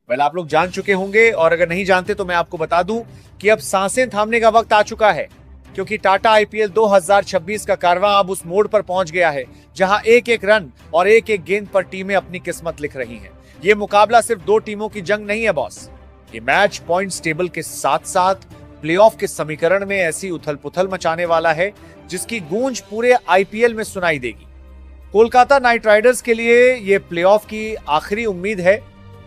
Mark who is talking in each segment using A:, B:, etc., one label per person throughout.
A: Well, आप लोग जान चुके होंगे, और अगर नहीं जानते तो मैं आपको बता दूं कि अब सांसें थामने का वक्त आ चुका है, क्योंकि टाटा आईपीएल 2026 का कारवां अब उस मोड़ पर पहुंच गया है जहां एक एक रन और एक एक गेंद पर टीमें अपनी किस्मत लिख रही हैं। ये मुकाबला सिर्फ दो टीमों की जंग नहीं है बॉस, ये मैच पॉइंट्स टेबल के साथ साथ प्लेऑफ के समीकरण में ऐसी उथल पुथल मचाने वाला है जिसकी गूंज पूरे आईपीएल में सुनाई देगी। कोलकाता नाइट राइडर्स के लिए ये प्लेऑफ की आखिरी उम्मीद है,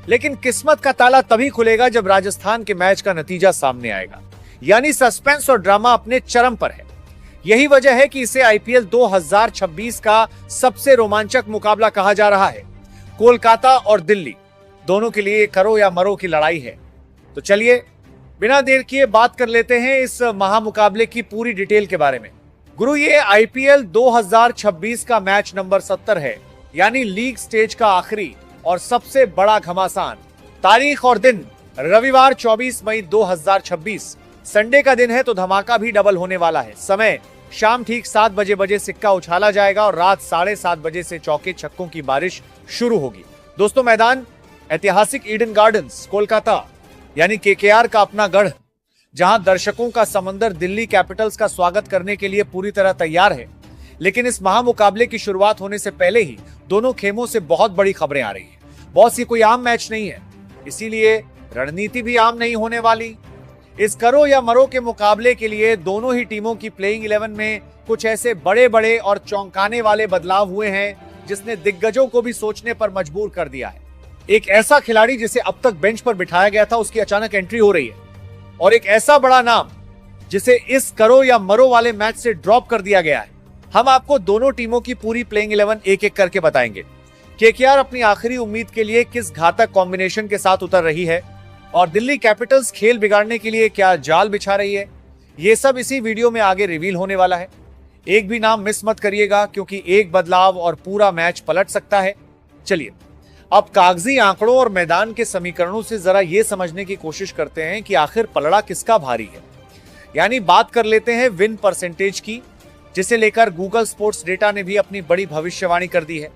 A: लेकिन किस्मत का ताला तभी खुलेगा जब राजस्थान के मैच का नतीजा सामने आएगा। यानी सस्पेंस और ड्रामा अपने चरम पर है। यही वजह है कि इसे आईपीएल 2026 का सबसे रोमांचक मुकाबला कहा जा रहा है। कोलकाता और दिल्ली दोनों के लिए करो या मरो की लड़ाई है। तो चलिए बिना देर किए बात कर लेते हैं इस महामुकाबले की पूरी डिटेल के बारे में। गुरु, ये आईपीएल 2026 का मैच नंबर 70 है, यानी लीग स्टेज का आखिरी और सबसे बड़ा घमासान। तारीख और दिन रविवार 24 मई 2026, संडे का दिन है, तो धमाका भी डबल होने वाला है। समय शाम ठीक 7 बजे सिक्का उछाला जाएगा और रात 7:30 बजे से चौके छक्कों की बारिश शुरू होगी। दोस्तों, मैदान ऐतिहासिक ईडन गार्डन्स कोलकाता यानी केकेआर का अपना गढ़, जहां दर्शकों का समंदर दिल्ली कैपिटल्स का स्वागत करने के लिए पूरी तरह तैयार है। लेकिन इस महामुकाबले की शुरुआत होने से पहले ही दोनों खेमों से बहुत बड़ी खबरें आ रही हैं। बॉस, ये कोई आम मैच नहीं है, इसीलिए रणनीति भी आम नहीं होने वाली। इस करो या मरो के मुकाबले के लिए दोनों ही टीमों की प्लेइंग 11 में कुछ ऐसे बड़े बड़े और चौंकाने वाले बदलाव हुए हैं जिसने दिग्गजों को भी सोचने पर मजबूर कर दिया है। एक ऐसा खिलाड़ी जिसे अब तक बेंच पर बिठाया गया था, उसकी अचानक एंट्री हो रही है, और एक ऐसा बड़ा नाम जिसे इस करो या मरो वाले मैच से ड्रॉप कर दिया गया है। हम आपको दोनों टीमों की पूरी प्लेइंग 11 एक एक करके बताएंगे। केकेआर अपनी आखिरी उम्मीद के लिए किस घातक कॉम्बिनेशन के साथ उतर रही है और दिल्ली कैपिटल्स खेल बिगाड़ने के लिए क्या जाल बिछा रही है, ये सब इसी वीडियो में आगे रिवील होने वाला है। एक भी नाम मिस मत करिएगा, क्योंकि एक बदलाव और पूरा मैच पलट सकता है। चलिए अब कागजी आंकड़ों और मैदान के समीकरणों से जरा ये समझने की कोशिश करते हैं कि आखिर पलड़ा किसका भारी है। यानी बात कर लेते हैं विन परसेंटेज की, जिसे लेकर गूगल स्पोर्ट्स डेटा ने भी अपनी बड़ी भविष्यवाणी कर दी है।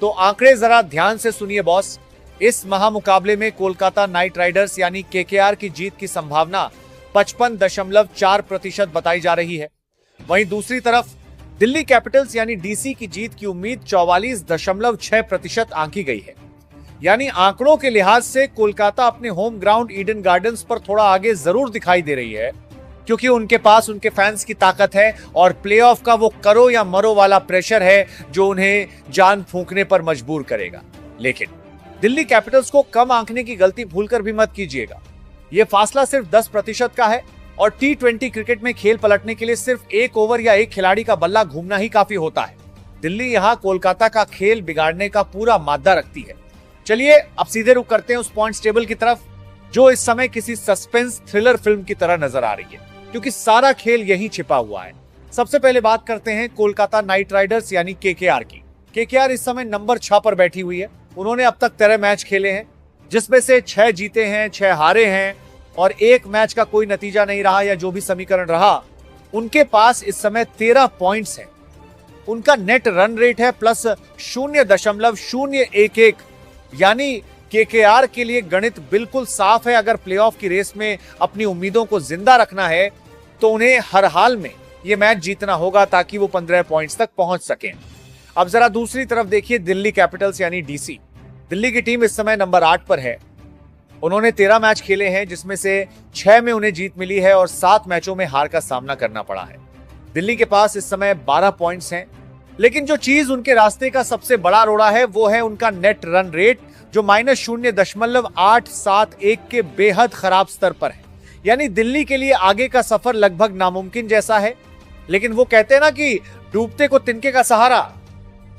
A: तो आंकड़े जरा ध्यान से सुनिए बॉस। इस महामुकाबले में कोलकाता नाइट राइडर्स यानी केकेआर की जीत की संभावना 55.4% बताई जा रही है। वहीं दूसरी तरफ दिल्ली कैपिटल्स यानी डीसी की जीत की उम्मीद 44.6% आंकी गई है। यानी आंकड़ों के लिहाज से कोलकाता अपने होम ग्राउंड ईडन गार्डन्स पर थोड़ा आगे जरूर दिखाई दे रही है, क्योंकि उनके पास उनके फैंस की ताकत है और प्लेऑफ का वो करो या मरो वाला प्रेशर है जो उन्हें जान फूंकने पर मजबूर करेगा। लेकिन दिल्ली कैपिटल्स को कम आंकने की गलती भूलकर भी मत कीजिएगा। यह फासला सिर्फ 10% का है और T20 क्रिकेट में खेल पलटने के लिए सिर्फ एक ओवर या एक खिलाड़ी का बल्ला घूमना ही काफी होता है। दिल्ली यहां कोलकाता का खेल बिगाड़ने का पूरा मादा रखती है। चलिए अब सीधे रुख करते हैं उस पॉइंट्स टेबल की तरफ, जो इस समय किसी सस्पेंस थ्रिलर फिल्म की तरह नजर आ रही है, क्योंकि सारा खेल यहीं छिपा हुआ है। सबसे पहले बात करते हैं कोलकाता नाइट राइडर्स यानी केकेआर की। केकेआर इस समय नंबर 6 पर बैठी हुई है। उन्होंने अब तक 13 मैच खेले हैं, जिसमें से 6 जीते हैं, 6 हारे हैं और एक मैच का कोई नतीजा नहीं रहा, या जो भी समीकरण रहा। उनके पास इस समय 13 पॉइंट्स हैं। उनका नेट रन रेट है +0.011, यानी केकेआर के लिए गणित बिल्कुल साफ है। अगर प्लेऑफ की रेस में अपनी उम्मीदों को जिंदा रखना है तो उन्हें हर हाल में यह मैच जीतना होगा ताकि वो 15 पॉइंट्स तक पहुंच सकें। अब जरा दूसरी तरफ देखिए दिल्ली कैपिटल्स यानी डीसी। दिल्ली की टीम इस समय नंबर 8 पर है। उन्होंने 13 मैच खेले हैं, जिसमें से 6 में उन्हें जीत मिली है और 7 मैचों में हार का सामना करना पड़ा है। दिल्ली के पास इस समय 12 पॉइंट्स हैं, लेकिन जो चीज उनके रास्ते का सबसे बड़ा रोड़ा है वो है उनका नेट रन रेट, जो -0.871 के बेहद खराब स्तर पर है। यानी दिल्ली के लिए आगे का सफर लगभग नामुमकिन जैसा है। लेकिन वो कहते हैं ना कि डूबते को तिनके का सहारा।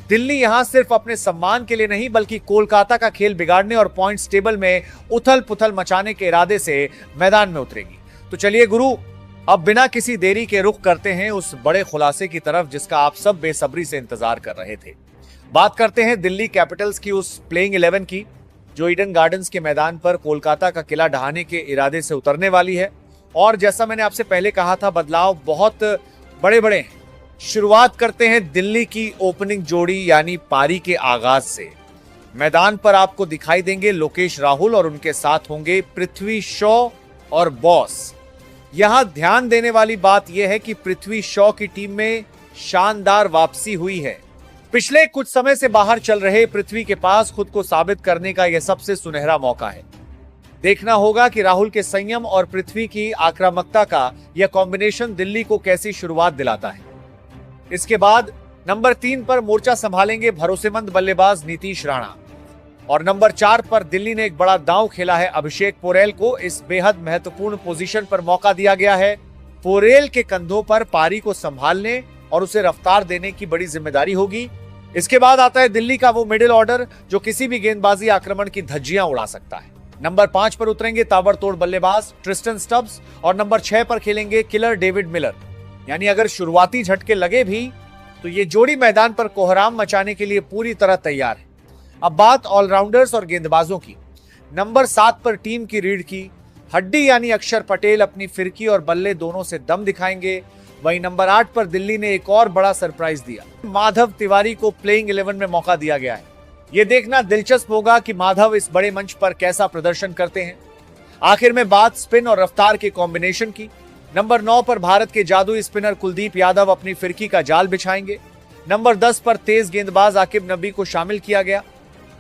A: दिल्ली यहां सिर्फ अपने सम्मान के लिए नहीं, बल्कि कोलकाता का खेल बिगाड़ने और पॉइंट्स टेबल में उथल पुथल मचाने के इरादे से मैदान में उतरेगी। तो चलिए गुरु, अब बिना किसी देरी के रुख करते हैं उस बड़े खुलासे की तरफ जिसका आप सब बेसब्री से इंतजार कर रहे थे। बात करते हैं दिल्ली कैपिटल्स की उस प्लेइंग 11 की, जो ईडन गार्डन्स के मैदान पर कोलकाता का किला ढहाने के इरादे से उतरने वाली है। और जैसा मैंने आपसे पहले कहा था, बदलाव बहुत बड़े बड़े हैं। शुरुआत करते हैं दिल्ली की ओपनिंग जोड़ी यानी पारी के आगाज से। मैदान पर आपको दिखाई देंगे लोकेश राहुल और उनके साथ होंगे पृथ्वी शॉ और बॉस। यहां ध्यान देने वाली बात यह है कि पृथ्वी शॉ की टीम में शानदार वापसी हुई है। पिछले कुछ समय से बाहर चल रहे पृथ्वी के पास खुद को साबित करने का यह सबसे सुनहरा मौका है। देखना होगा कि राहुल के संयम और पृथ्वी की आक्रामकता का यह कॉम्बिनेशन दिल्ली को कैसी शुरुआत दिलाता है। इसके बाद नंबर 3 पर मोर्चा संभालेंगे भरोसेमंद बल्लेबाज नीतीश राणा और नंबर 4 पर दिल्ली ने एक बड़ा दांव खेला है। अभिषेक पोरेल को इस बेहद महत्वपूर्ण पोजीशन पर मौका दिया गया है। पोरेल के कंधों पर पारी को संभालने और उसे रफ्तार देने की बड़ी जिम्मेदारी होगी। इसके बाद आता है दिल्ली का वो मिडिल ऑर्डर जो किसी भी गेंदबाजी आक्रमण की धज्जियां उड़ा सकता है। नंबर 5 पर उतरेंगे ताबड़तोड़ बल्लेबाज ट्रिस्टन स्टब्स और नंबर 6 पर खेलेंगे किलर डेविड मिलर। यानी अगर शुरुआती झटके लगे भी तो ये जोड़ी मैदान पर कोहराम मचाने के लिए पूरी तरह तैयार है। अब बात ऑलराउंडर्स और गेंदबाजों की। नंबर 7 पर टीम की रीढ़ की हड्डी यानी अक्षर पटेल अपनी फिरकी और बल्ले दोनों से दम दिखाएंगे। वहीं नंबर 8 पर दिल्ली ने एक और बड़ा सरप्राइज दिया। माधव तिवारी को प्लेइंग 11 में मौका दिया गया है। यह देखना दिलचस्प होगा कि माधव इस बड़े मंच पर कैसा प्रदर्शन करते हैं। आखिर में बात स्पिन और रफ्तार के कॉम्बिनेशन की। नंबर 9 पर भारत के जादुई स्पिनर कुलदीप यादव अपनी फिरकी का जाल बिछाएंगे। नंबर 10 पर तेज गेंदबाज आकिब नबी को शामिल किया गया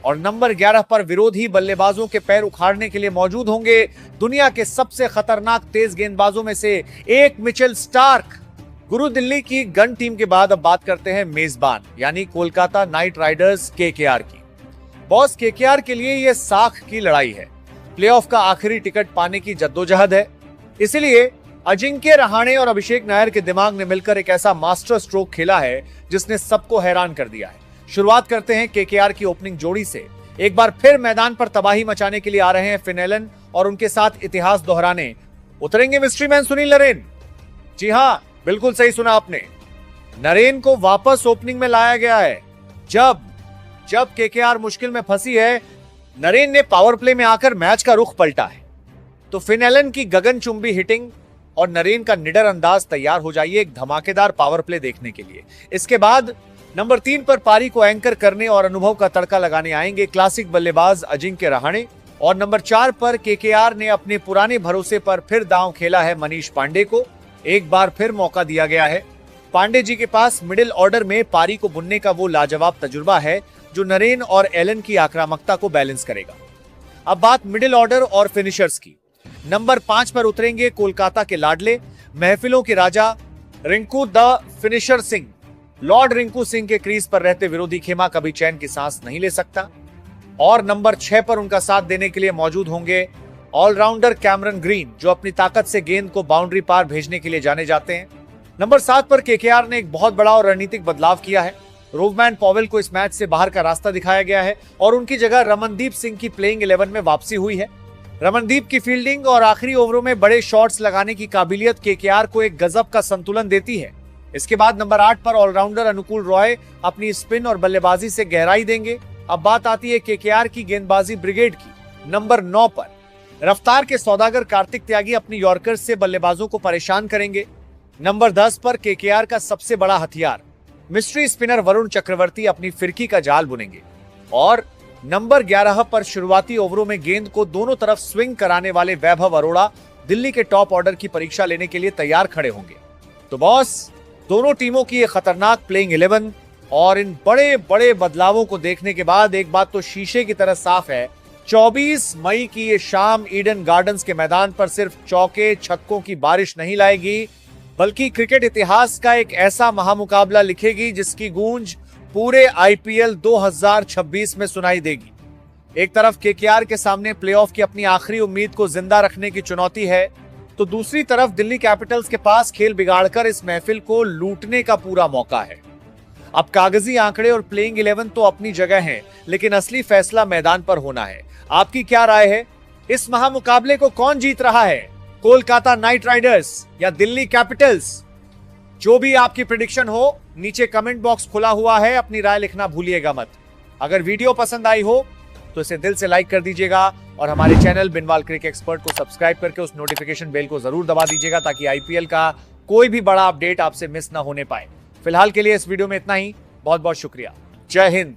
A: और नंबर 11 पर विरोधी बल्लेबाजों के पैर उखाड़ने के लिए मौजूद होंगे दुनिया के सबसे खतरनाक तेज गेंदबाजों में से एक मिचेल स्टार्क। गुरु दिल्ली की गन टीम के बाद अब बात करते हैं मेजबान यानी कोलकाता नाइट राइडर्स केकेआर की। बॉस केकेआर के लिए यह साख की लड़ाई है। प्लेऑफ का आखिरी टिकट पाने की जद्दोजहद है। इसलिए अजिंक्य रहाणे और अभिषेक नायर के दिमाग ने मिलकर एक ऐसा मास्टर स्ट्रोक खेला है जिसने सबको हैरान कर दिया है। शुरुआत करते हैं केकेआर की ओपनिंग जोड़ी से। एक बार फिर मैदान पर तबाही मचाने के लिए आ रहे हैं फिन एलन और उनके साथ इतिहास दोहराने उतरेंगे मिस्ट्री मैन सुनील नरेन। जी हां, बिल्कुल सही सुना आपने। नरेन को वापस ओपनिंग में लाया गया है। जब केकेआर मुश्किल में फंसी है, नरेन ने पावर प्ले में आकर मैच का रुख पलटा है। तो फिन एलन की गगनचुंबी हिटिंग और नरेन का निडर अंदाज तैयार हो जाइए एक धमाकेदार पावर प्ले देखने के लिए। इसके बाद नंबर 3 पर पारी को एंकर करने और अनुभव का तड़का लगाने आएंगे क्लासिक बल्लेबाज अजिंक्य रहाणे और नंबर 4 पर केकेआर ने अपने पुराने भरोसे पर फिर दांव खेला है मनीष पांडे को। एक बार फिर मौका दिया गया है। पांडे जी के पास मिडिल ऑर्डर में पारी को बुनने का वो लाजवाब तजुर्बा है जो नरेन और एलन की आक्रामकता को बैलेंस करेगा। अब बात मिडिल ऑर्डर और फिनिशर्स की। नंबर 5 पर उतरेंगे कोलकाता के लाडले महफिलों के राजा Rinku the finisher Singh. Lord Rinku Singh के क्रीज पर रहते विरोधी खेमा कभी चैन की सांस नहीं ले सकता। और नंबर 6 पर उनका साथ देने के लिए मौजूद होंगे ऑलराउंडर कैमरन ग्रीन जो अपनी ताकत से गेंद को बाउंड्री पार भेजने के लिए जाने जाते हैं। नंबर 7 पर केकेआर ने एक बहुत बड़ा और रणनीतिक बदलाव किया है। रोवमैन पॉवेल को इस मैच से बाहर का रास्ता दिखाया गया है और उनकी जगह रमनदीप सिंह की प्लेइंग 11 में वापसी हुई है। रमनदीप की फील्डिंग और आखिरी ओवरों में बड़े शॉट्स लगाने की काबिलियत केकेआर को एक गजब का संतुलन देती है। इसके बाद नंबर 8 पर ऑलराउंडर अनुकूल रॉय अपनी स्पिन और बल्लेबाजी से गहराई देंगे। अब बात आती है केकेआर की गेंदबाजी ब्रिगेड की। नंबर 9 पर रफ्तार के सौदागर कार्तिक त्यागी अपनी यॉर्कर्स से बल्लेबाजों को परेशान करेंगे। नंबर 10 पर केकेआर का सबसे बड़ा हथियार मिस्ट्री स्पिनर वरुण चक्रवर्ती अपनी फिरकी का जाल बुनेंगे और नंबर 11 पर शुरुआती ओवरों में गेंद को दोनों तरफ स्विंग कराने वाले वैभव अरोड़ा दिल्ली के टॉप ऑर्डर की परीक्षा लेने के लिए तैयार खड़े होंगे। तो बॉस, दोनों टीमों की ये खतरनाक प्लेइंग 11 और इन बड़े बड़े बदलावों को देखने के बाद एक बात तो शीशे की तरह साफ है। 24 मई की ये शाम ईडन गार्डन्स के मैदान पर सिर्फ चौके छक्कों की बारिश नहीं लाएगी बल्कि क्रिकेट इतिहास का एक ऐसा महामुकाबला लिखेगी जिसकी गूंज पूरे आईपीएल 2026 में सुनाई देगी। एक तरफ केकेआर के सामने प्लेऑफ की अपनी आखिरी उम्मीद को जिंदा रखने की चुनौती है तो दूसरी तरफ दिल्ली कैपिटल्स के पास खेल बिगाड़कर इस महफिल को लूटने का पूरा मौका है। अब कागजी आंकड़े और प्लेइंग 11 तो अपनी जगह हैं, लेकिन असली फैसला मैदान पर होना है। आपकी क्या राय है? इस महामुकाबले को कौन जीत रहा है, कोलकाता नाइट राइडर्स या दिल्ली कैपिटल्स? जो भी आपकी प्रेडिक्शन हो, नीचे कमेंट बॉक्स खुला हुआ है, अपनी राय लिखना भूलिएगा मत। अगर वीडियो पसंद आई हो तो इसे दिल से लाइक कर दीजिएगा और हमारे चैनल बिनवाल क्रिकेट एक्सपर्ट को सब्सक्राइब करके उस नोटिफिकेशन बेल को जरूर दबा दीजिएगा ताकि आईपीएल का कोई भी बड़ा अपडेट आपसे मिस ना होने पाए। फिलहाल के लिए इस वीडियो में इतना ही। बहुत बहुत शुक्रिया। जय हिंद।